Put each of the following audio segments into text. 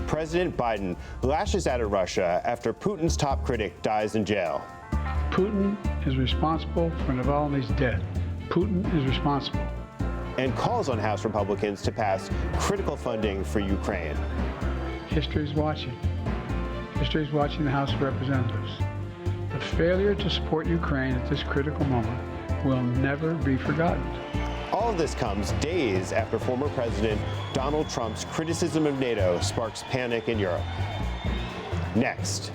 President Biden lashes out at Russia after Putin's top critic dies in jail. Putin is responsible for Navalny's death. Putin is responsible. And calls on House Republicans to pass critical funding for Ukraine. History is watching. History is watching the House of Representatives. The failure to support Ukraine at this critical moment will never be forgotten. All of this comes days after former President Donald Trump's criticism of NATO sparks panic in Europe. Next.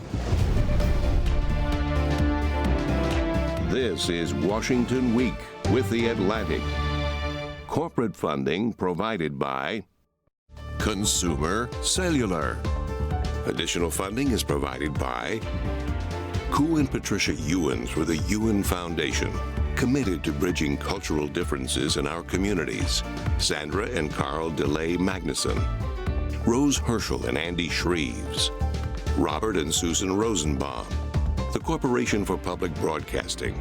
This is Washington Week with The Atlantic. Corporate funding provided by Consumer Cellular. Additional funding is provided by Ku and Patricia Ewan through the Ewan Foundation, committed to bridging cultural differences in our communities. Sandra and Carl DeLay Magnuson, Rose Herschel and Andy Shreves, Robert and Susan Rosenbaum, the Corporation for Public Broadcasting,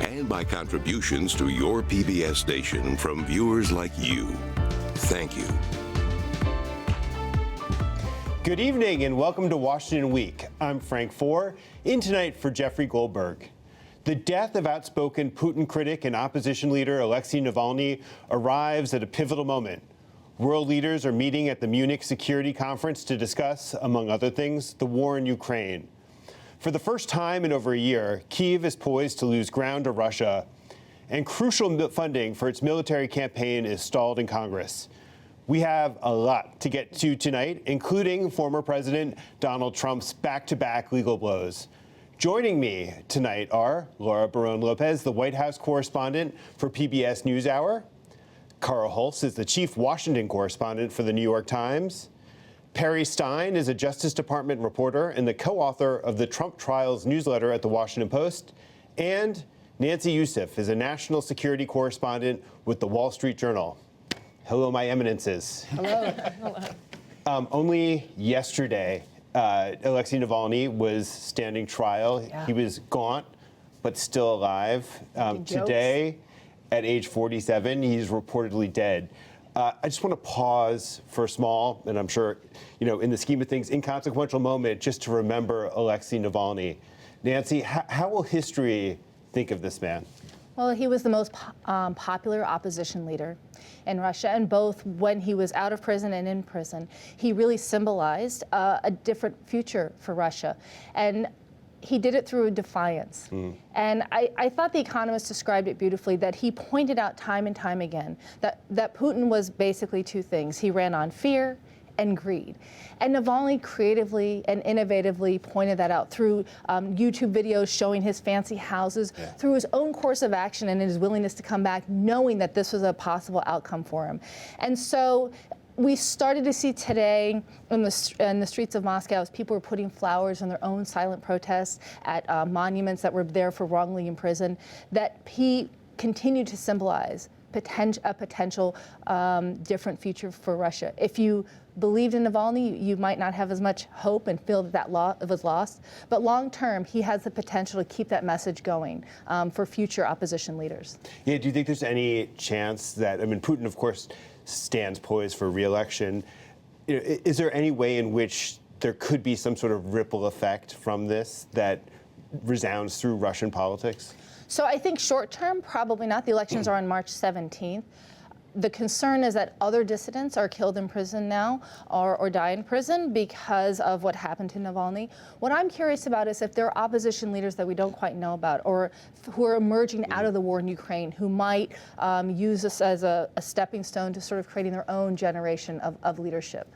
and by contributions to your PBS station from viewers like you. Thank you. Good evening and welcome to Washington Week. I'm Frank Foer, in tonight for Jeffrey Goldberg. The death of outspoken Putin critic and opposition leader Alexei Navalny arrives at a pivotal moment. World leaders are meeting at the Munich Security Conference to discuss, among other things, the war in Ukraine. For the first time in over a year, Kyiv is poised to lose ground to Russia, and crucial funding for its military campaign is stalled in Congress. We have a lot to get to tonight, including former President Donald Trump's back-to-back legal blows. Joining me tonight are Laura Barrón-López, the White House correspondent for PBS NewsHour. Carl Hulse is the chief Washington correspondent for the New York Times. Perry Stein is a Justice Department reporter and the co-author of the Trump Trials newsletter at the Washington Post. And Nancy Youssef is a national security correspondent with the Wall Street Journal. Hello, my eminences. Hello. Only yesterday, Alexei Navalny was standing trial. Yeah. He was gaunt, but still alive. Today, at age 47, he's reportedly dead. I just want to pause for a small, and I'm sure, in the scheme of things, inconsequential moment just to remember Alexei Navalny. Nancy, how will history think of this man? Well, he was the most popular opposition leader in Russia, and both when he was out of prison and in prison, he really symbolized a different future for Russia. And he did it through defiance. And I thought The Economist described it beautifully, that he pointed out time and time again that Putin was basically two things. He ran on fear and greed. And Navalny creatively and innovatively pointed that out through YouTube videos showing his fancy houses, through his own course of action and his willingness to come back, knowing that this was a possible outcome for him. And so we started to see today in the streets of Moscow, as people were putting flowers in their own silent protests at monuments that were there for wrongly imprisoned, that he continued to symbolize a potential different future for Russia. If you believed in Navalny, you might not have as much hope and feel that was lost. But long term, he has the potential to keep that message going for future opposition leaders. Yeah, do you think there's any chance that, Putin, of course, stands poised for re-election. Is there any way in which there could be some sort of ripple effect from this that resounds through Russian politics? So I think short term, probably not. The elections are on March 17th. The concern is that other dissidents are killed in prison now or die in prison because of what happened to Navalny. What I'm curious about is if there are opposition leaders that we don't quite know about or who are emerging out of the war in Ukraine who might use this as a stepping stone to sort of creating their own generation of leadership.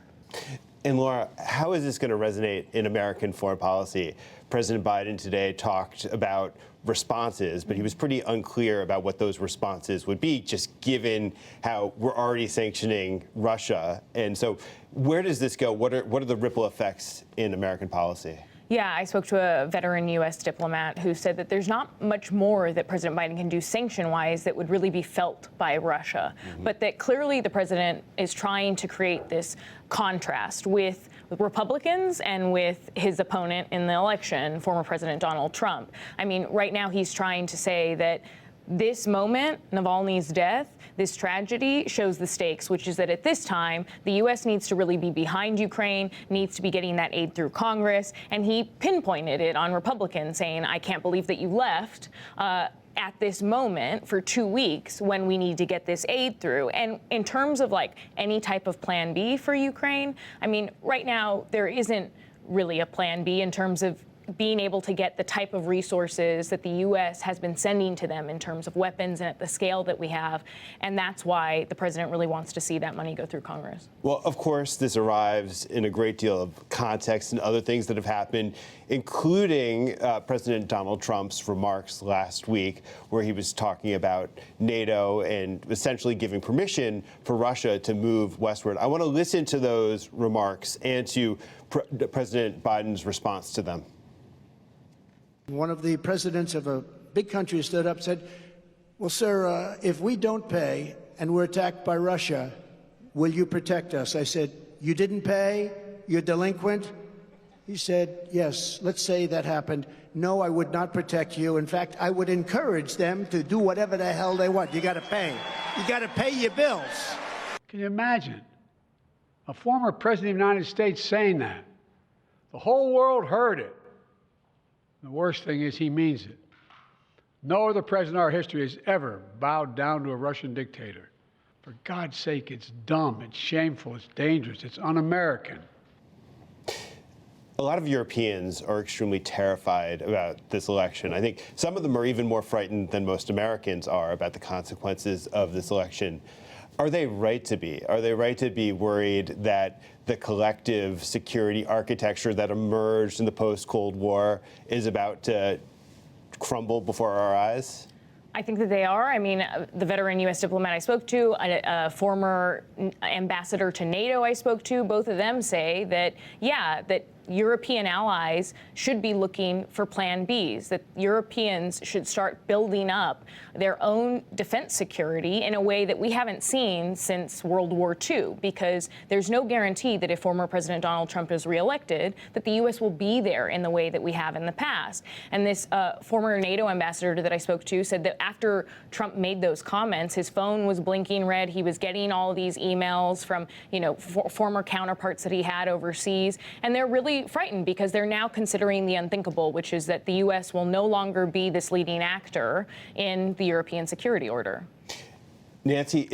And Laura, how is this going to resonate in American foreign policy? President Biden today talked about responses, but he was pretty unclear about what those responses would be, just given how we're already sanctioning Russia. And so where does this go? What are the ripple effects in American policy? Yeah, I spoke to a veteran U.S. diplomat who said that there's not much more that President Biden can do sanction-wise that would really be felt by Russia, but that clearly the president is trying to create this contrast with Republicans and with his opponent in the election, former President Donald Trump. I mean, right now he's trying to say that this moment, Navalny's death, this tragedy shows the stakes, which is that at this time, the U.S. needs to really be behind Ukraine, needs to be getting that aid through Congress. And he pinpointed it on Republicans, saying, I can't believe that you left at this moment for 2 weeks when we need to get this aid through. And in terms of like any type of plan B for Ukraine, I mean, right now, there isn't really a plan B in terms of being able to get the type of resources that the U.S. has been sending to them in terms of weapons and at the scale that we have. And that's why the president really wants to see that money go through Congress. Well, of course, this arrives in a great deal of context and other things that have happened, including President Donald Trump's remarks last week, where he was talking about NATO and essentially giving permission for Russia to move westward. I want to listen to those remarks and to President Biden's response to them. One of the presidents of a big country stood up and said, well, sir, if we don't pay and we're attacked by Russia, will you protect us? I said, you didn't pay? You're delinquent? He said, yes, let's say that happened. No, I would not protect you. In fact, I would encourage them to do whatever the hell they want. You got to pay. You got to pay your bills. Can you imagine a former president of the United States saying that? The whole world heard it. The worst thing is he means it. No other president in our history has ever bowed down to a Russian dictator. For God's sake, it's dumb, it's shameful, it's dangerous, it's un-American. A lot of Europeans are extremely terrified about this election. I think some of them are even more frightened than most Americans are about the consequences of this election. Are they right to be? Are they right to be worried that the collective security architecture that emerged in the post-Cold War is about to crumble before our eyes? I think that they are. I mean, the veteran U.S. diplomat I spoke to, a former ambassador to NATO I spoke to, both of them say that, yeah, that European allies should be looking for plan Bs, that Europeans should start building up their own defense security in a way that we haven't seen since World War II, because there's no guarantee that if former President Donald Trump is reelected, that the U.S. will be there in the way that we have in the past. And this former NATO ambassador that I spoke to said that after Trump made those comments, his phone was blinking red. He was getting all of these emails from, former counterparts that he had overseas, and they're really frightened because they're now considering the unthinkable, which is that the U.S. will no longer be this leading actor in the European security order. Nancy,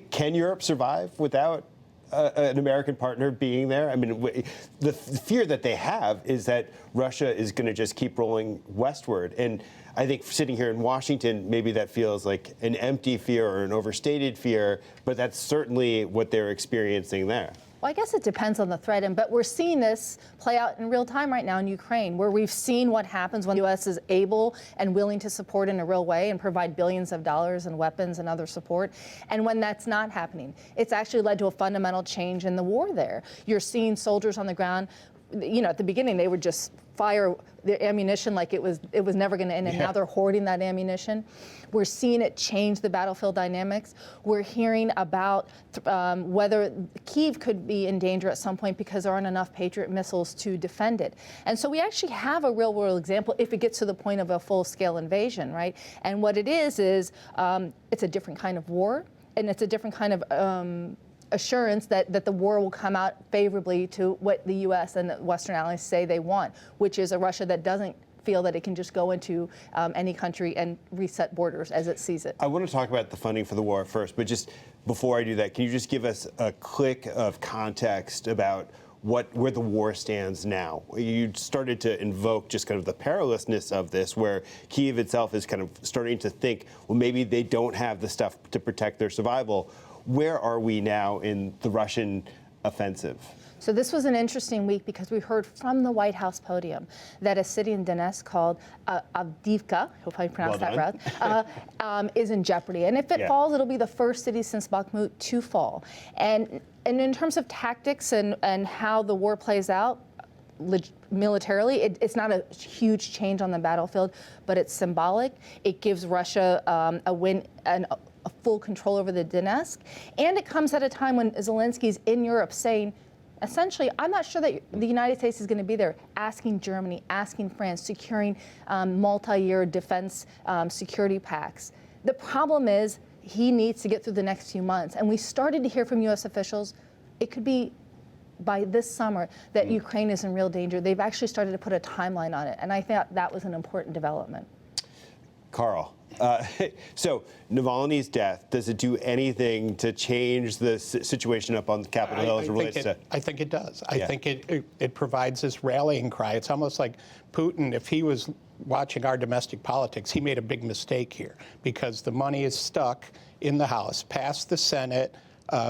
can Europe survive without an American partner being there? I mean, the fear that they have is that Russia is going to just keep rolling westward. And I think sitting here in Washington, maybe that feels like an empty fear or an overstated fear, but that's certainly what they're experiencing there. Well, I guess it depends on the threat, but we're seeing this play out in real time right now in Ukraine, where we've seen what happens when the U.S. is able and willing to support in a real way and provide billions of dollars in weapons and other support. And when that's not happening, it's actually led to a fundamental change in the war there. You're seeing soldiers on the ground. At the beginning, they would just fire their ammunition like it was never going to end, and now they're hoarding that ammunition. We're seeing it change the battlefield dynamics. We're hearing about whether Kyiv could be in danger at some point because there aren't enough Patriot missiles to defend it. And so we actually have a real-world example if it gets to the point of a full-scale invasion, right? And what it is it's a different kind of war, and it's a different kind of assurance that the war will come out favorably to what the U.S. and the Western allies say they want, which is a Russia that doesn't feel that it can just go into any country and reset borders as it sees it. I want to talk about the funding for the war first, but just before I do that, can you just give us a click of context about where the war stands now? You started to invoke just kind of the perilousness of this, where Kyiv itself is kind of starting to think, well, maybe they don't have the stuff to protect their survival. Where are we now in the Russian offensive? So this was an interesting week because we heard from the White House podium that a city in Donetsk called Avdiivka, hope I pronounced that right, is in jeopardy. And if it falls, it'll be the first city since Bakhmut to fall. And in terms of tactics and how the war plays out, militarily, it's not a huge change on the battlefield, but it's symbolic. It gives Russia a win and a full control over the Donetsk. And it comes at a time when Zelensky's in Europe saying, Essentially, I'm not sure that the United States is going to be there asking Germany, asking France, securing multi-year defense security pacts. The problem is he needs to get through the next few months. And we started to hear from U.S. officials, it could be by this summer that Ukraine is in real danger. They've actually started to put a timeline on it. And I thought that was an important development. Carl, so Navalny's death, does it do anything to change the situation up on Capitol Hill as it relates to? I think it does. I think it provides this rallying cry. It's almost like Putin, if he was watching our domestic politics, he made a big mistake here because the money is stuck in the House, past the Senate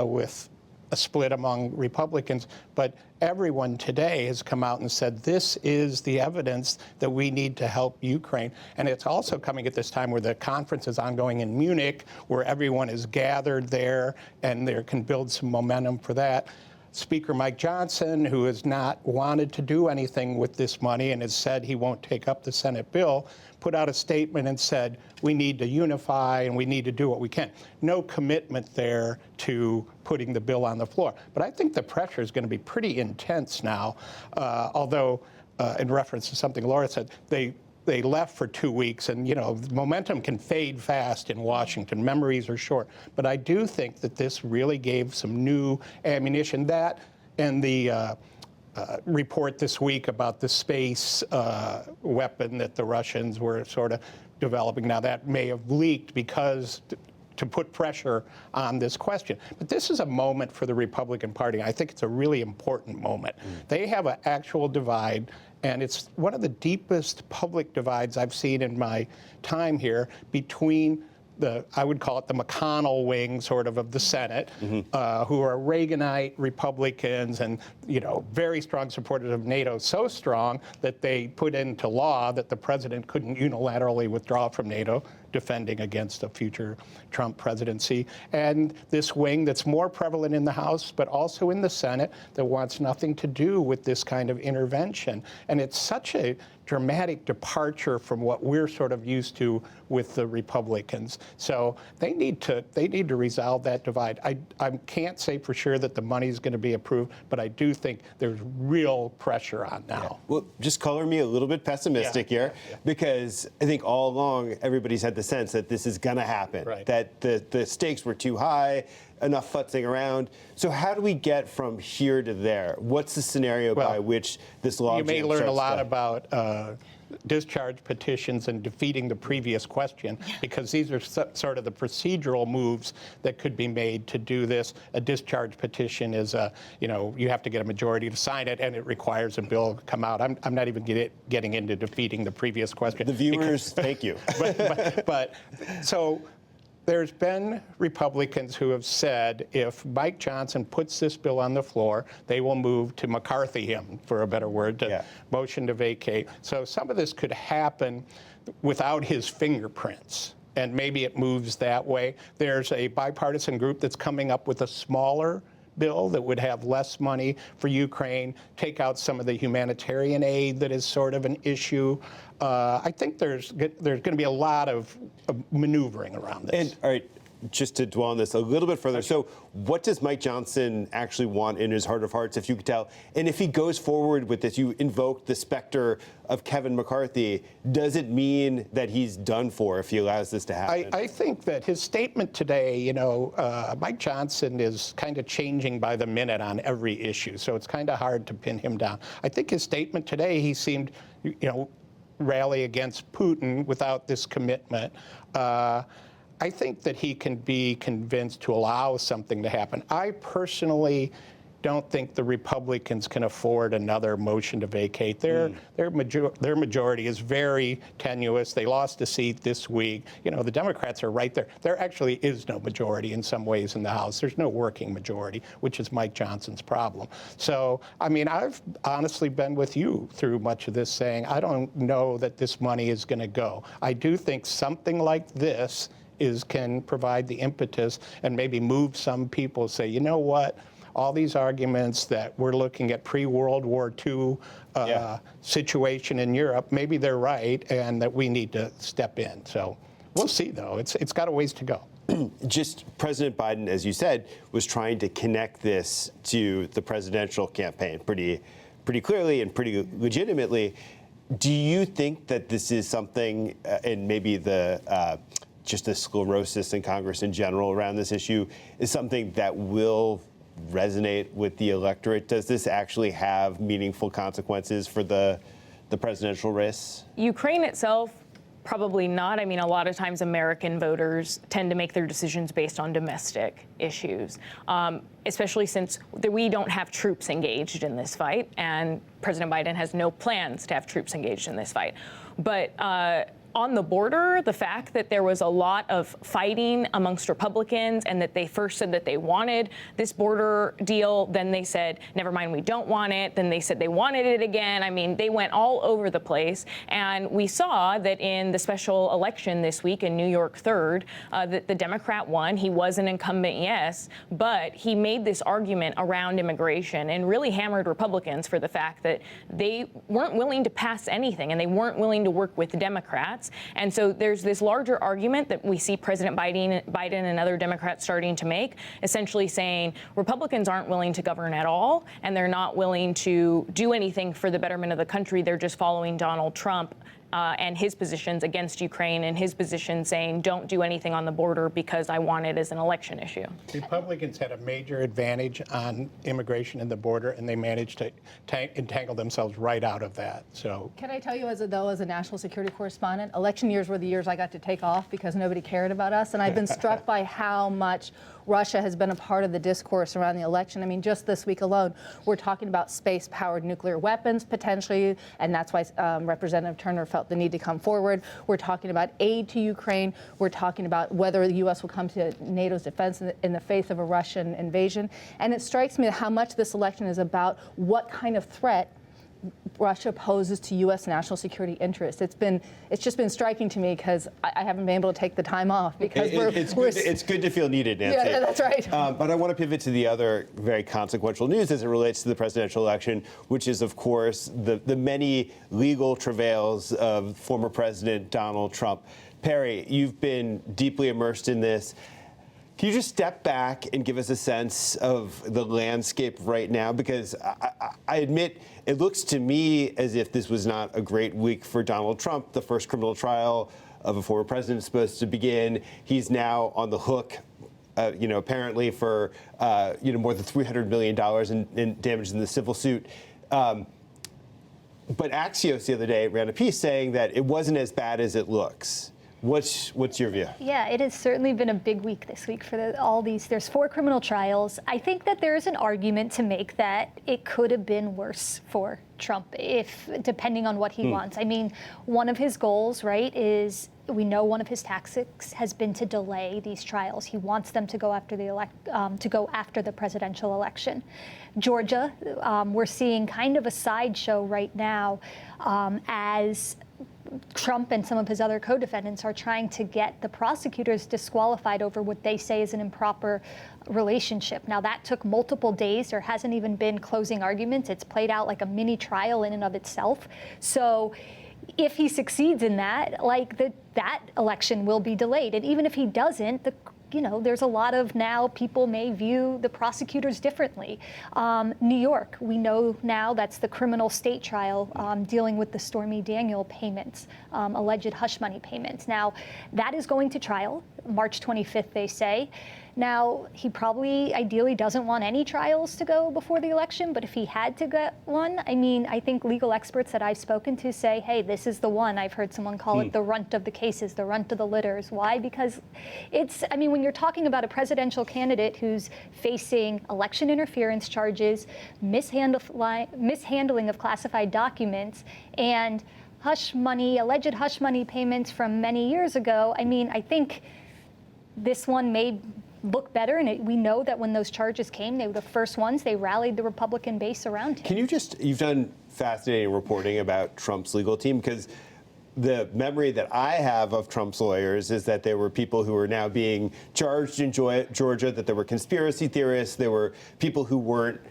with a split among Republicans, but everyone today has come out and said this is the evidence that we need to help Ukraine. And it's also coming at this time where the conference is ongoing in Munich, where everyone is gathered there and there can build some momentum for that. Speaker Mike Johnson, who has not wanted to do anything with this money and has said he won't take up the Senate bill, put out a statement and said, we need to unify and we need to do what we can. No commitment there to putting the bill on the floor. But I think the pressure is going to be pretty intense now, although in reference to something Laura said, they left for 2 weeks, and momentum can fade fast in Washington. Memories are short. But I do think that this really gave some new ammunition. That and the report this week about the space weapon that the Russians were sort of developing. Now, that may have leaked because to put pressure on this question. But this is a moment for the Republican Party. I think it's a really important moment. They have an actual divide, and it's one of the deepest public divides I've seen in my time here between I would call it the McConnell wing, sort of the Senate, who are Reaganite Republicans and, very strong supporters of NATO, so strong that they put into law that the president couldn't unilaterally withdraw from NATO, defending against a future Trump presidency. And this wing that's more prevalent in the House, but also in the Senate, that wants nothing to do with this kind of intervention. And it's such a dramatic departure from what we're sort of used to with the Republicans. So they need to resolve that divide. I can't say for sure that the money is going to be approved, but I do think there's real pressure on now. Yeah. Well, just color me a little bit pessimistic here, because I think all along everybody's had the sense that this is going to happen, that the stakes were too high, enough futzing around. So how do we get from here to there? What's the scenario by which this law? You may learn a lot about discharge petitions and defeating the previous question, because these are sort of the procedural moves that could be made to do this. A discharge petition is you have to get a majority to sign it, and it requires a bill to come out. I'm not even getting into defeating the previous question. The viewers, thank you. but so there's been Republicans who have said if Mike Johnson puts this bill on the floor, they will move to McCarthy him, for a better word, to motion to vacate. So some of this could happen without his fingerprints, and maybe it moves that way. There's a bipartisan group that's coming up with a smaller bill that would have less money for Ukraine, take out some of the humanitarian aid that is sort of an issue. I think there's going to be a lot of maneuvering around this. And all right, just to dwell on this a little bit further. Okay. So what does Mike Johnson actually want in his heart of hearts, if you could tell? And if he goes forward with this, you invoke the specter of Kevin McCarthy, does it mean that he's done for if he allows this to happen? I think that his statement today, Mike Johnson is kind of changing by the minute on every issue, so it's kind of hard to pin him down. I think his statement today, he seemed, rally against Putin without this commitment. I think that he can be convinced to allow something to happen. I personally don't think the Republicans can afford another motion to vacate. Their majority is very tenuous. They lost a seat this week. The Democrats are right there. There actually is no majority in some ways in the House. There's no working majority, which is Mike Johnson's problem. So, I've honestly been with you through much of this saying, I don't know that this money is going to go. I do think something like this can provide the impetus and maybe move some people to say, you know what? All these arguments that we're looking at pre-World War II situation in Europe, maybe they're right, and that we need to step in. So we'll see, though. It's got a ways to go. just President Biden, as you said, was trying to connect this to the presidential campaign pretty clearly and pretty legitimately. Do you think that this is something, and maybe the just the sclerosis in Congress in general around this issue, is something that will resonate with the electorate? Does this actually have meaningful consequences for the presidential race? Ukraine itself, probably not. I mean, a lot of times American voters tend to make their decisions based on domestic issues, especially since we don't have troops engaged in this fight, and President Biden has no plans to have troops engaged in this fight. But on the border, the fact that there was a lot of fighting amongst Republicans and that they first said that they wanted this border deal, then they said, never mind, we don't want it. Then they said they wanted it again. I mean, they went all over the place. And we saw that in the special election this week in New York 3rd, that the Democrat won. He was an incumbent, yes, but he made this argument around immigration and really hammered Republicans for the fact that they weren't willing to pass anything and they weren't willing to work with Democrats. And so there's this larger argument that we see President Biden and other Democrats starting to make, essentially saying Republicans aren't willing to govern at all, and they're not willing to do anything for the betterment of the country. They're just following Donald Trump and his positions against Ukraine and his position saying don't do anything on the border because I want it as an election issue. Republicans had a major advantage on immigration and the border, and they managed to entangle themselves right out of that. So, can I tell you, as a national security correspondent, election years were the years I got to take off because nobody cared about us, and I've been struck by how much Russia has been a part of the discourse around the election. I mean, just this week alone, we're talking about space-powered nuclear weapons potentially, and that's why Representative Turner felt the need to come forward. We're talking about aid to Ukraine. We're talking about whether the U.S. will come to NATO's defense in the face of a Russian invasion. And it strikes me how much this election is about what kind of threat Russia poses to U.S. national security interests. It's just been striking to me because I haven't been able to take the time off because it's good to feel needed, Nancy. Yeah, that's right. But I want to pivot to the other very consequential news as it relates to the presidential election, which is, of course, the many legal travails of former President Donald Trump. Perry, you've been deeply immersed in this. Can you just step back and give us a sense of the landscape right now? Because I admit, it looks to me as if this was not a great week for Donald Trump. The first criminal trial of a former president is supposed to begin. He's now on the hook, apparently for, more than $300 million in damages in the civil suit. But Axios the other day ran a piece saying that it wasn't as bad as it looks. What's your view? Yeah, it has certainly been a big week this week for all these. There's 4 criminal trials. I think that there is an argument to make that it could have been worse for Trump, depending on what he wants. I mean, one of his goals, right, is we know one of his tactics has been to delay these trials. He wants them to go after the presidential election. Georgia, we're seeing kind of a sideshow right now as Trump and some of his other co-defendants are trying to get the prosecutors disqualified over what they say is an improper relationship. Now, that took multiple days. There hasn't even been closing arguments. It's played out like a mini trial in and of itself. So if he succeeds in that, that election will be delayed. And even if he doesn't, there's a lot of now people may view the prosecutors differently. New York, we know now that's the criminal state trial dealing with the Stormy Daniels payments, alleged hush money payments. Now, that is going to trial March 25th, they say. Now, he probably ideally doesn't want any trials to go before the election, but if he had to get one, I mean, I think legal experts that I've spoken to say, hey, this is the one. I've heard someone call it the runt of the cases, the runt of the litters. Why? Because when you're talking about a presidential candidate who's facing election interference charges, mishandling of classified documents, and alleged hush money payments from many years ago, I think this one may look better, and we know that when those charges came, they were the first ones. They rallied the Republican base around him. You've done fascinating reporting about Trump's legal team, because the memory that I have of Trump's lawyers is that there were people who were now being charged in Georgia, that there were conspiracy theorists, there were people who weren't,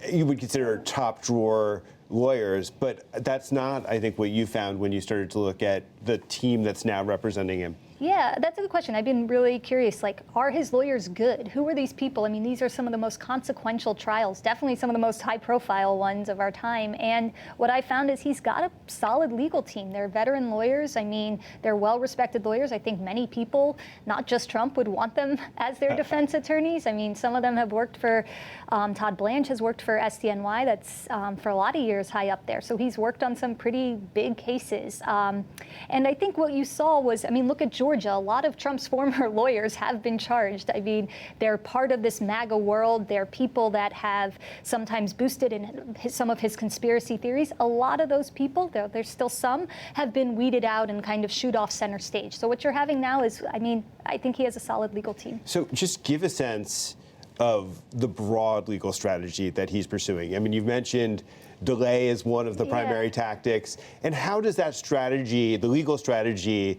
you would consider top drawer lawyers, but that's not, I think, what you found when you started to look at the team that's now representing him. Yeah, that's a good question. I've been really curious, like, are his lawyers good? Who are these people? I mean, these are some of the most consequential trials, definitely some of the most high-profile ones of our time. And what I found is he's got a solid legal team. They're veteran lawyers. I mean, they're well-respected lawyers. I think many people, not just Trump, would want them as their defense attorneys. I mean, some of them have worked for, Todd Blanche has worked for SDNY. That's for a lot of years high up there. So he's worked on some pretty big cases. And I think what you saw was, I mean, look at Georgia. A lot of Trump's former lawyers have been charged. I mean, they're part of this MAGA world. They're people that have sometimes boosted in some of his conspiracy theories. A lot of those people, there's still some, have been weeded out and kind of shoot off center stage. So what you're having now is, I mean, I think he has a solid legal team. So just give a sense of the broad legal strategy that he's pursuing. I mean, you've mentioned delay is one of the primary tactics. And how does that strategy, the legal strategy,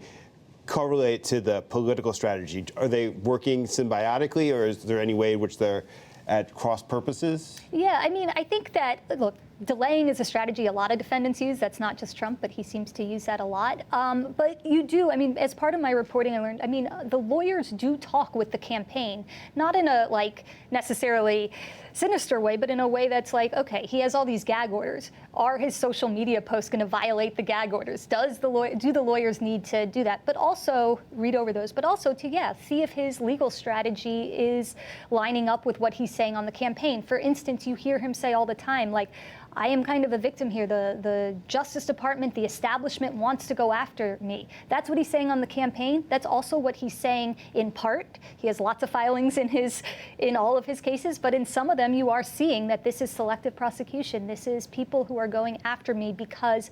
correlate to the political strategy? Are they working symbiotically, or is there any way in which they're at cross purposes? Yeah, I mean, I think that, look, delaying is a strategy a lot of defendants use. That's not just Trump, but he seems to use that a lot. But you do, I mean, as part of my reporting, I learned, I mean, the lawyers do talk with the campaign, not in a, like, necessarily sinister way, but in a way that's like, okay, he has all these gag orders. Are his social media posts going to violate the gag orders? Do the lawyers need to do that? But also read over those, but also to, see if his legal strategy is lining up with what he's saying on the campaign. For instance, you hear him say all the time, like, I am kind of a victim here. The Justice Department, the establishment wants to go after me. That's what he's saying on the campaign. That's also what he's saying in part. He has lots of filings in all of his cases, but in some of them you are seeing that this is selective prosecution. This is people who are going after me because,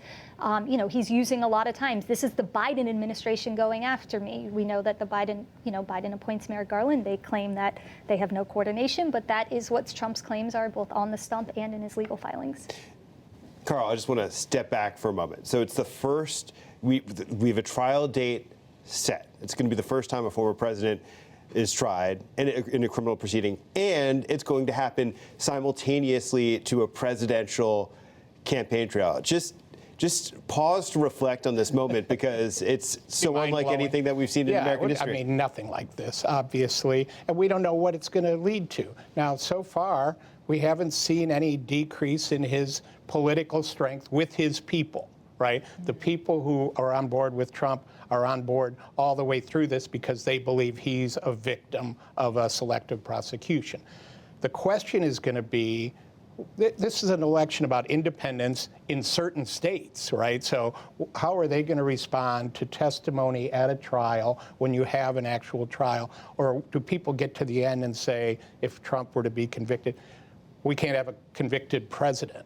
he's using a lot of times. This is the Biden administration going after me. We know that the Biden appoints Merrick Garland. They claim that they have no coordination, but that is what Trump's claims are, both on the stump and in his legal filings. Carl, I just want to step back for a moment. So it's the first, we have a trial date set. It's going to be the first time a former president is tried in a criminal proceeding, and it's going to happen simultaneously to a presidential campaign trail. Just pause to reflect on this moment, because it's so unlike anything that we've seen in American history. I mean, nothing like this, obviously, and we don't know what it's going to lead to. Now, so far, we haven't seen any decrease in his political strength with his people, right? The people who are on board with Trump are on board all the way through this because they believe he's a victim of a selective prosecution. The question is going to be, this is an election about independence in certain states, right? So how are they going to respond to testimony at a trial when you have an actual trial? Or do people get to the end and say, if Trump were to be convicted, we can't have a convicted president?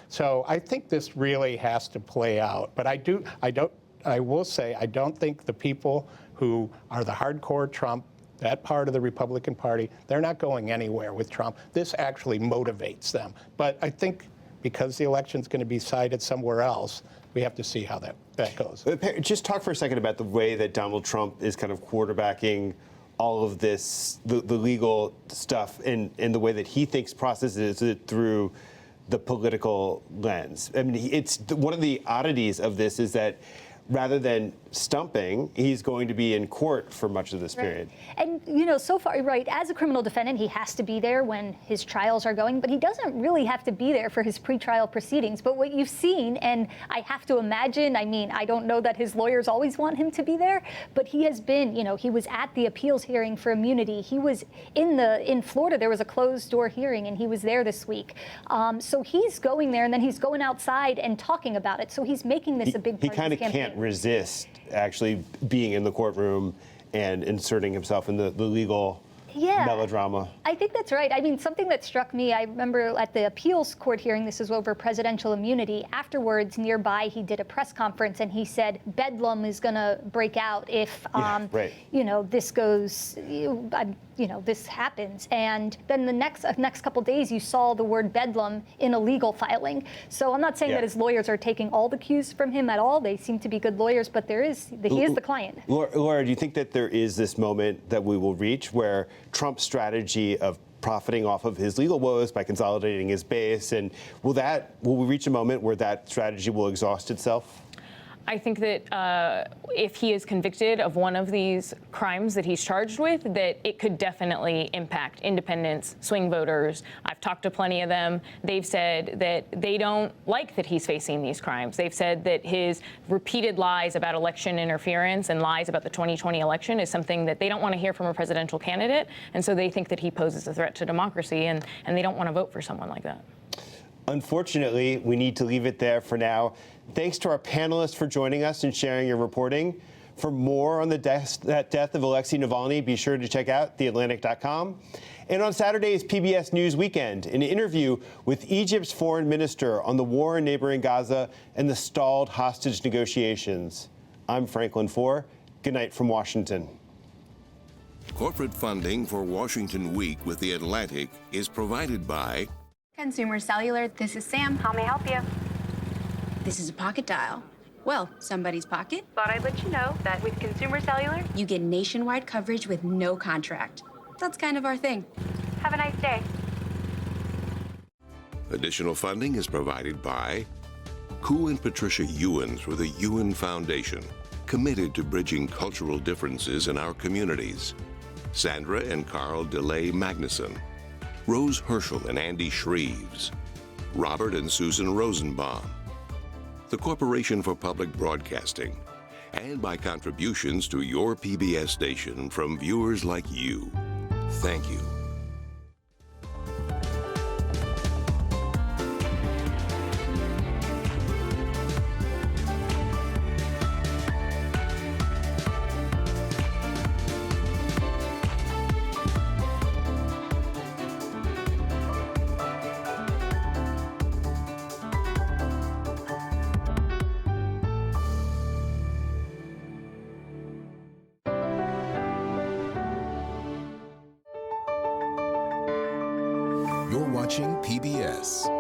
So I think this really has to play out. But I will say, I don't think the people who are the hardcore Trump, that part of the Republican Party, they're not going anywhere with Trump. This actually motivates them. But I think because the election's going to be cited somewhere else, we have to see how that goes. Just talk for a second about the way that Donald Trump is kind of quarterbacking all of this, the legal stuff, and the way that he thinks processes it through the political lens. I mean, it's one of the oddities of this is that rather than stumping, he's going to be in court for much of this period. And, so far, right, as a criminal defendant, he has to be there when his trials are going, but he doesn't really have to be there for his pretrial proceedings. But what you've seen, and I have to imagine, I mean, I don't know that his lawyers always want him to be there, but he has been, he was at the appeals hearing for immunity. He was in Florida, there was a closed door hearing, and he was there this week. So he's going there, and then he's going outside and talking about it. So he's making this a big part of his campaign. He kind of can't resist actually being in the courtroom and inserting himself in the legal melodrama. I think that's right. I mean, something that struck me, I remember at the appeals court hearing, this is over presidential immunity, afterwards nearby he did a press conference and he said bedlam is going to break out if, this goes, this happens. And then the next couple days you saw the word bedlam in a legal filing. So I'm not saying that his lawyers are taking all the cues from him at all. They seem to be good lawyers, but he is the client. Laura, do you think that there is this moment that we will reach where Trump's strategy of profiting off of his legal woes by consolidating his base, and will we reach a moment where that strategy will exhaust itself? I think that if he is convicted of one of these crimes that he's charged with, that it could definitely impact independents, swing voters. I've talked to plenty of them. They've said that they don't like that he's facing these crimes. They've said that his repeated lies about election interference and lies about the 2020 election is something that they don't want to hear from a presidential candidate, and so they think that he poses a threat to democracy, and they don't want to vote for someone like that. Unfortunately, we need to leave it there for now. Thanks to our panelists for joining us and sharing your reporting. For more on the death of Alexei Navalny, be sure to check out theatlantic.com. And on Saturday's PBS News Weekend, an interview with Egypt's foreign minister on the war in neighboring Gaza and the stalled hostage negotiations. I'm Frank Foer. Good night from Washington. Corporate funding for Washington Week with The Atlantic is provided by Consumer Cellular, this is Sam. How may I help you? This is a pocket dial. Well, somebody's pocket. Thought I'd let you know that with Consumer Cellular, you get nationwide coverage with no contract. That's kind of our thing. Have a nice day. Additional funding is provided by Koo and Patricia Ewan through the Ewan Foundation, committed to bridging cultural differences in our communities. Sandra and Carl DeLay Magnuson, Rose Herschel and Andy Shreves, Robert and Susan Rosenbaum, the Corporation for Public Broadcasting, and by contributions to your PBS station from viewers like you. Thank you. You're watching PBS.